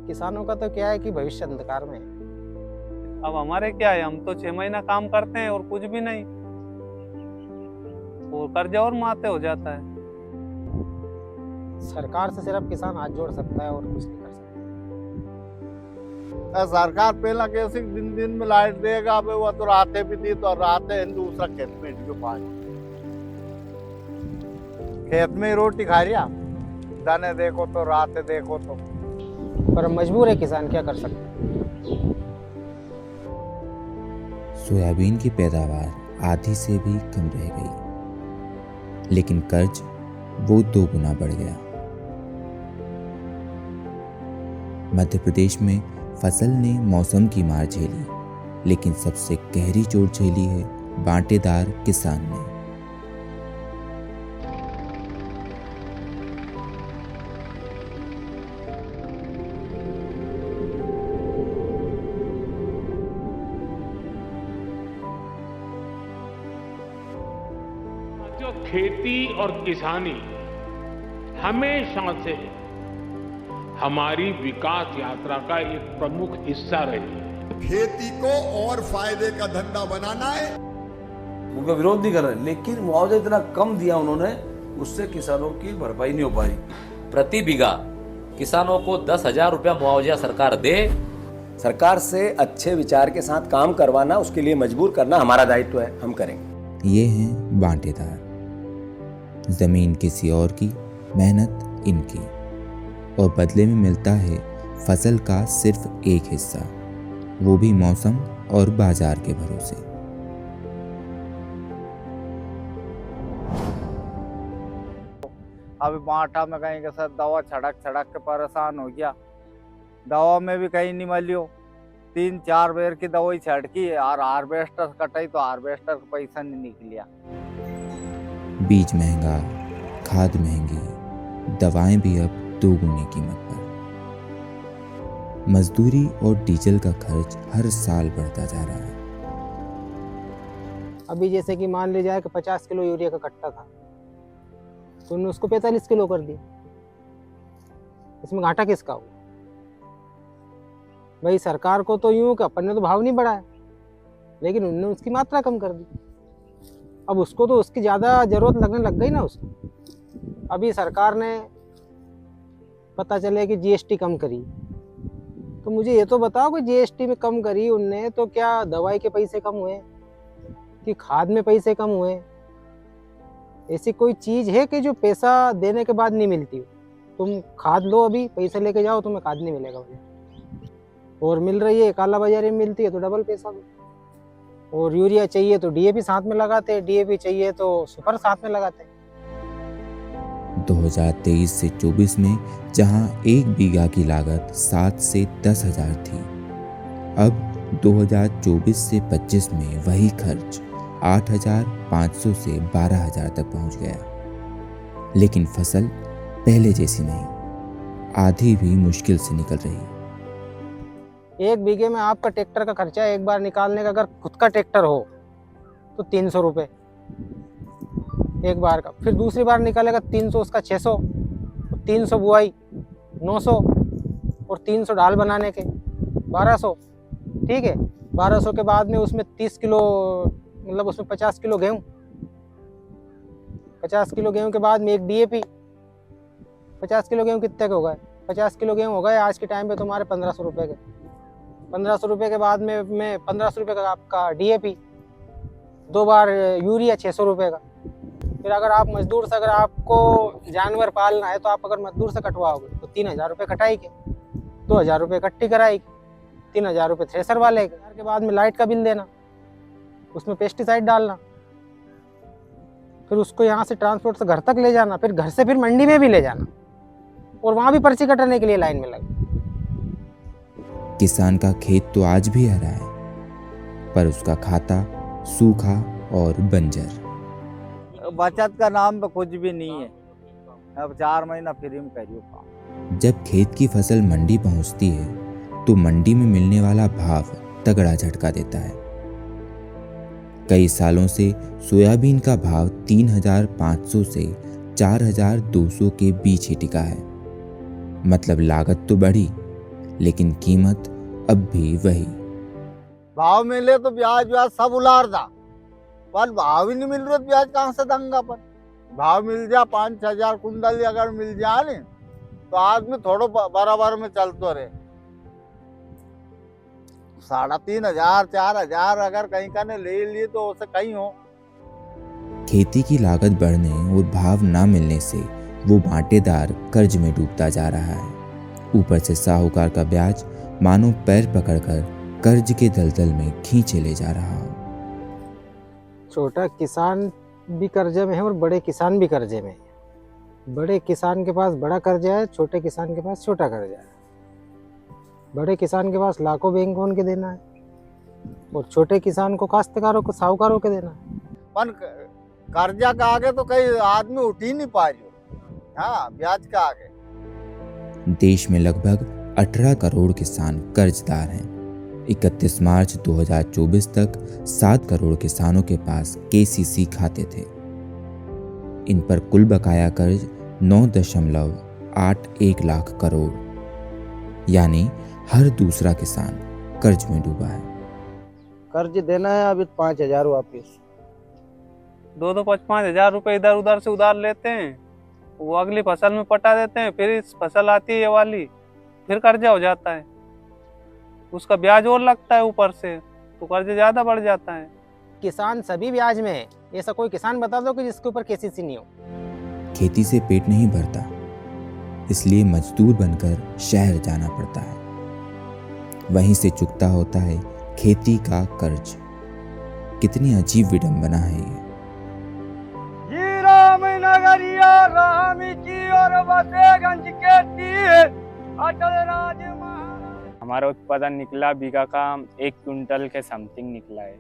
किसानों का तो क्या है कि भविष्य अंधकार में है। अब हमारे क्या है, हम तो 6 महीना काम करते हैं और कुछ भी नहीं, और कर्जा और माथे हो जाता है। सरकार से सिर्फ किसान हाथ जोड़ सकता है और कुछ नहीं कर सकता। सरकार पहला कैसे दिन दिन में लाइट देगा, अब वो तो रातें भी दी तो रातें दूसरा खेत में जो पानी खेत में ही रोटी खा रही हम, दाने देखो तो रातें देखो तो। पर मजबूर है किसान, क्या कर सकते हैं। सोयाबीन की पैदावार आधी से भी कम रह गई, लेकिन कर्ज वो 2 गुना बढ़ गया। मध्य प्रदेश में फसल ने मौसम की मार झेली, लेकिन सबसे गहरी चोट झेली है बांटेदार किसान ने। जो खेती और किसानी हमेशा से हमारी विकास यात्रा का एक प्रमुख हिस्सा रही है। खेती को और फायदे का धंधा बनाना है। उनका विरोध नहीं कर रहे, लेकिन मुआवजा इतना कम दिया उन्होंने, उससे किसानों की भरपाई नहीं हो पाई। प्रति बीघा किसानों को 10,000 रुपया मुआवजा सरकार दे। सरकार से अच्छे विचार के साथ काम करवाना, उसके लिए मजबूर करना हमारा दायित्व है, हम करेंगे। ये हैं बांटेदार। जमीन किसी और की, मेहनत इनकी, और बदले में मिलता है फसल का सिर्फ एक हिस्सा, वो भी मौसम और बाजार के भरोसे। अभी बांटा में कहीं के साथ दवा छड़क के परेशान हो गया, दवा में भी कहीं नहीं मिलियो। 3-4 बेर की दवाई छड़की और हार्वेस्टर कटाई तो हार्वेस्टर का पैसा नहीं निकलिया। बीज महंगा, खाद महंगी, दवाएं भी अब 2 गुने कीमत पर। मजदूरी और डीजल का खर्च हर साल बढ़ता जा रहा है। अभी जैसे कि मान ली जाए कि 50 किलो यूरिया का कट्टा था, तो उन्होंने उसको 45 किलो कर दिया। इसमें घाटा किसका हुआ? भाई सरकार को तो यूं कि अपन ने तो भाव नहीं बढ़ाया, लेकिन उन्होंने उसकी मात्रा कम कर दी। अब उसको तो उसकी ज़्यादा जरूरत लगने लग गई ना उसको। अभी सरकार ने पता चले कि जीएसटी कम करी, तो मुझे ये तो बताओ कि जीएसटी में कम करी उनने, तो क्या दवाई के पैसे कम हुए कि खाद में पैसे कम हुए? ऐसी कोई चीज़ है कि जो पैसा देने के बाद नहीं मिलती हो? तुम खाद लो, अभी पैसे लेके जाओ, तुम्हें खाद नहीं मिलेगा भैया, और मिल रही है काला बाजारी में मिलती है तो डबल पैसा दो। और यूरिया चाहिए तो डीएपी साथ में लगाते हैं, डीएपी चाहिए तो सुपर साथ में लगाते हैं। 2023 से 24 में जहां 1 बीघा की लागत 7 से 10 हजार थी, अब 2024 से 25 में वही खर्च 8,500 से 12,000 तक पहुंच गया। लेकिन फसल पहले जैसी नहीं, आधी भी मुश्किल से निकल रही है। 1 बीघे में आपका ट्रैक्टर का खर्चा एक बार निकालने का, अगर खुद का ट्रैक्टर हो तो 300 रुपये एक बार का, फिर दूसरी बार निकालेगा 300, उसका 600, 300 बुआई 900, और 300 डाल बनाने के 1200। ठीक है, 1200 के बाद में उसमें 30 किलो, मतलब उसमें 50 किलो गेहूँ, 50 किलो गेहूँ के बाद में एक डीएपी। 50 किलो गेहूँ कितने के हो गए? 50 किलो गेहूँ हो गए आज के टाइम पे तुम्हारे 1500 रुपये के। 1500 रुपये के बाद में 1500 रुपये का आपका डीएपी, 2 बार यूरिया 600 रुपये का। फिर अगर आप मजदूर से, अगर आपको जानवर पालना है तो आप अगर मजदूर से कटवाओगे तो 3,000 रुपये कटाई के, 2,000 रुपये कट्टी कराई के, 3,000 रुपये थ्रेसर वाले के बाद में लाइट का बिल देना, उसमें पेस्टिसाइड डालना, फिर उसको यहाँ से ट्रांसपोर्ट से घर तक ले जाना, फिर घर से फिर मंडी में भी ले जाना, और वहाँ भी पर्ची कटाने के लिए लाइन में लगे। किसान का खेत तो आज भी हरा है, पर उसका खाता सूखा और बंजर। बचत का नाम पे कुछ भी नहीं है। अब 4 महीना फ्री में करियो काम। जब खेत की फसल मंडी पहुंचती है तो मंडी में मिलने वाला भाव तगड़ा झटका देता है। कई सालों से सोयाबीन का भाव 3,500 से 4,200 के बीच ही टिका है। मतलब लागत तो बढ़ी, लेकिन कीमत अब भी वही। भाव मिले तो ब्याज ब्याज सब उलार दा, पर भाव ही नहीं मिल रहा, ब्याज कहाँ से दंगा पर। भाव मिल जा 5,000 कुंडल अगर मिल जाए न तो आदमी थोड़ो बराबर में चलते रहे। 3,500 4,000 अगर कहीं का ने ले लिए तो उसे कहीं हो। खेती की लागत बढ़ने और भाव ना मिलने से वो बांटेदार कर्ज में डूबता जा रहा है। ऊपर से साहूकार का ब्याज मानो पैर पकड़कर कर्ज के दलदल में खींचे ले जा रहा हो। छोटा किसान भी कर्जे में है और बड़े किसान भी कर्जे में है। बड़े किसान के पास बड़ा कर्जा है, छोटे किसान के पास छोटा कर्जा है। बड़े किसान के पास लाखों बैंक लोन के देना है और छोटे किसान को काश्तकारों को साहूकारों के देना है। पर कर्जा का आगे तो कई आदमी उठ ही नहीं पाए। हाँ, ब्याज का आगे। देश में लगभग 18 करोड़ किसान कर्जदार हैं। 31 मार्च 2024 तक 7 करोड़ किसानों के पास केसीसी खाते थे। इन पर कुल बकाया कर्ज 9.81 लाख करोड़, यानी हर दूसरा किसान कर्ज में डूबा है। कर्ज देना है अभी 5,000 वापिस। 5-5 हजार रुपए इधर उधर से उधार लेते हैं, वो अगली फसल में पटा देते हैं, फिर इस फसल आती है ये वाली, फिर कर्जा हो जाता है, उसका ब्याज और लगता है ऊपर से, तो कर्ज ज्यादा बढ़ जाता है। किसान सभी ब्याज में है, ऐसा कोई किसान बता दो कि जिसके ऊपर केसीसी नहीं हो। खेती से पेट नहीं भरता, इसलिए मजदूर बनकर शहर जाना पड़ता है। वहीं से चुकता होता है खेती का कर्ज। कितनी अजीब विडंबना है ये। हमारा उत्पादन निकला बीघा का 1 क्विंटल के समथिंग निकला है।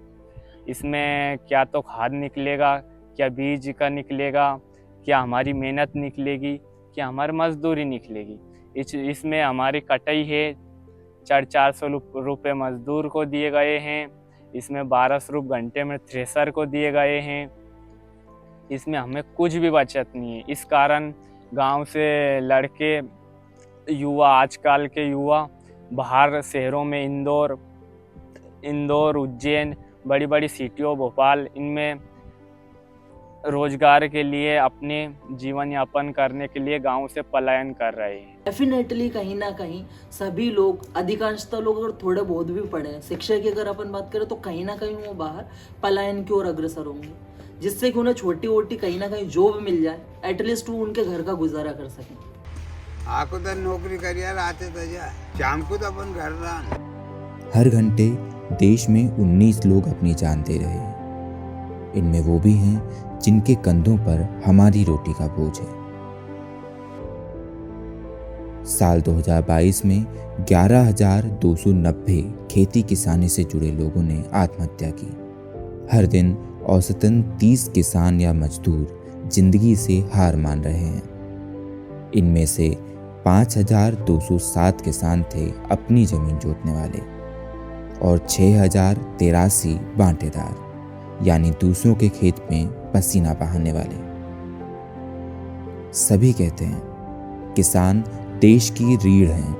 इसमें क्या तो खाद निकलेगा, क्या बीज का निकलेगा, क्या हमारी मेहनत निकलेगी, क्या हमारी मजदूरी निकलेगी। इसमें हमारी कटाई है 400 रुपये मजदूर को दिए गए हैं। इसमें 1200 रुपये घंटे में थ्रेसर को दिए गए हैं। इसमें हमें कुछ भी बचत नहीं है। इस कारण गांव से लड़के युवा, आजकल के युवा बाहर शहरों में इंदौर, उज्जैन, बड़ी बड़ी सिटियों, भोपाल, इनमें रोजगार के लिए, अपने जीवन यापन करने के लिए गांव से पलायन कर रहे हैं। डेफिनेटली कहीं ना कहीं सभी लोग, अधिकांशतः लोग अगर थोड़े बहुत भी पढ़े हैं, शिक्षा की अगर अपन बात करें तो कहीं ना कहीं वो बाहर पलायन की ओर अग्रसर होंगे, जिससे कि उन्हें छोटी मोटी कहीं ना कहीं जॉब मिल जाए, एटलीस्ट वो उनके घर का गुजारा कर सकें। आको तो नौकरी करिए, आते तो जा शाम को तो अपन घर रहा। हर घंटे देश में 19 लोग अपनी जान दे रहे हैं। इनमें वो भी हैं जिनके कंधों पर हमारी रोटी का बोझ है। साल 2022 में 11,290 खेती किसानी से जुड़े लोगों ने आत्महत्या की। हर दिन औसतन 30 किसान या मजदूर जिंदगी से हार मान रहे हैं। इनमें से 5,207 किसान थे अपनी जमीन जोतने वाले और 6,083 बांटेदार, यानी दूसरों के खेत में पसीना बहाने वाले। सभी कहते हैं किसान देश की रीढ़ हैं,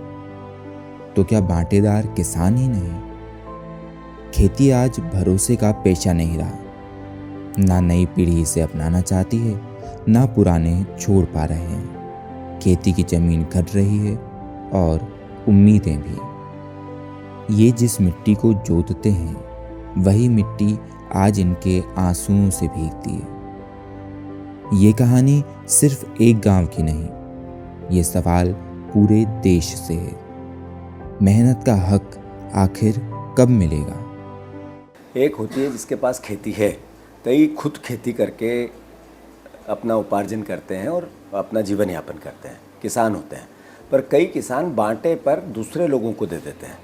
तो क्या बांटेदार किसान ही नहीं? खेती आज भरोसे का पेशा नहीं रहा। ना नई पीढ़ी इसे अपनाना चाहती है, ना पुराने छोड़ पा रहे हैं। खेती की जमीन घट रही है और उम्मीदें भी। ये जिस मिट्टी को जोतते हैं वही मिट्टी आज इनके आंसुओं से भीगती है। ये कहानी सिर्फ एक गांव की नहीं, ये सवाल पूरे देश से है। मेहनत का हक आखिर कब मिलेगा? एक होती है जिसके पास खेती है, कई खुद खेती करके अपना उपार्जन करते हैं और अपना जीवन यापन करते हैं, किसान होते हैं। पर कई किसान बांटे पर दूसरे लोगों को दे देते हैं।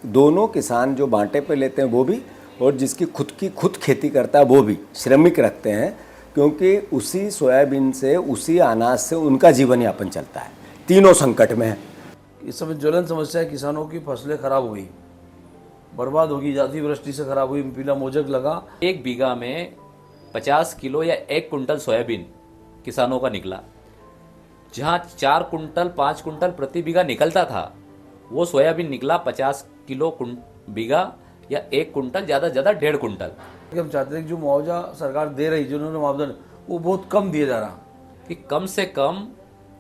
दोनों किसान जो बांटे पे लेते हैं वो भी, और जिसकी खुद खेती करता है वो भी श्रमिक रखते हैं, क्योंकि उसी सोयाबीन से, उसी अनाज से उनका जीवन यापन चलता है। तीनों संकट में है। इस समय ज्वलन समस्या है, किसानों की फसलें खराब हुई, बर्बाद होगी, अतिवृष्टि से खराब हुई, पीला मोजक लगा। 1 बीघा में 50 किलो या 1 कुंटल सोयाबीन किसानों का निकला। जहां 4 कुंटल 5 कुंटल प्रति बीघा निकलता था, वो सोयाबीन निकला 50 किलो बीघा या 1 कुंटल, ज़्यादा से ज़्यादा 1.5 कुंटल। हम चाहते हैं कि जो मुआवजा सरकार दे रही, जिन्होंने मुआवजा वो बहुत कम दिया जा रहा, कि कम से कम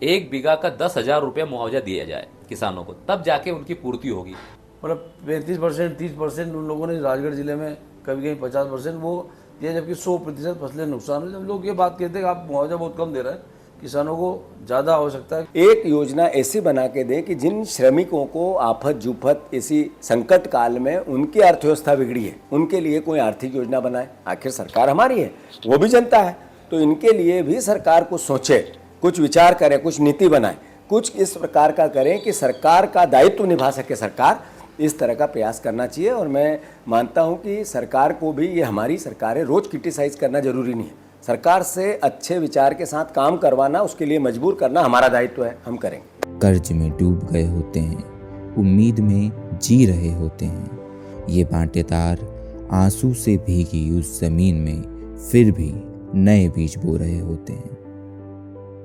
1 बीघा का 10,000 रुपया मुआवजा दिया जाए किसानों को, तब जाके उनकी पूर्ति होगी। मतलब 35%, 30% उन लोगों ने राजगढ़ जिले में, कभी कहीं 50% वो दिया, जबकि 100% फसलें नुकसान हुई। जब लोग ये बात कहते हैं कि आप मुआवजा बहुत कम दे रहे हैं, किसानों को ज़्यादा आवश्यकता है। एक योजना ऐसी बना के दें कि जिन श्रमिकों को आफत जुफत इसी संकट काल में उनकी अर्थव्यवस्था बिगड़ी है, उनके लिए कोई आर्थिक योजना बनाए। आखिर सरकार हमारी है, वो भी जनता है, तो इनके लिए भी सरकार को सोचे, कुछ विचार करें, कुछ नीति बनाए, कुछ इस प्रकार का करें कि सरकार का दायित्व निभा सके सरकार। इस तरह का प्रयास करना चाहिए। और मैं मानता हूं कि सरकार को भी, ये हमारी सरकार है, रोज़ क्रिटिसाइज करना जरूरी नहीं है। सरकार से अच्छे विचार के साथ काम करवाना, उसके लिए मजबूर करना हमारा दायित्व है, हम करेंगे। कर्ज में डूब गए होते हैं, उम्मीद में जी रहे होते हैं। ये बांटेदार आंसू से भीगी उस जमीन में फिर भी नए बीज बो रहे होते हैं।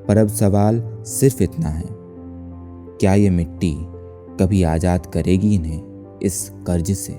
पर अब सवाल सिर्फ इतना है, क्या ये मिट्टी कभी आज़ाद करेगी इन्हें इस कर्ज से?